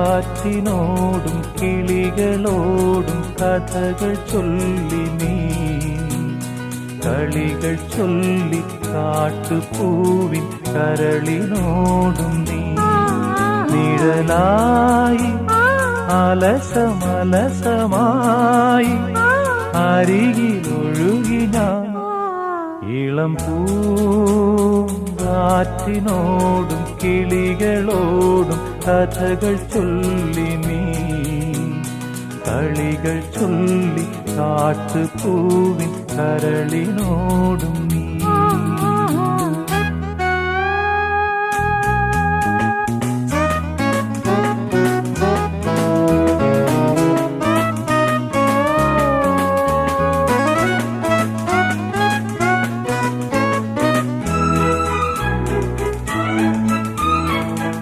പൂങ്കാറ്റിനോടും കിളികളോടും കഥകൾ ചൊല്ലി നീ കളികൾ ചൊല്ലി കാട്ടുപൂവിൻ കരളിനോടും നീ നിഴലായി അലസമലസമായി അരികിലൊഴുകിന ഇളം പൂങ്കാറ്റിനോടും കിളികളോടും കഥകൾ ചൊല്ലി നീ കളികൾ ചൊല്ലി കാട്ടുപൂവിൻ കരളിനോടും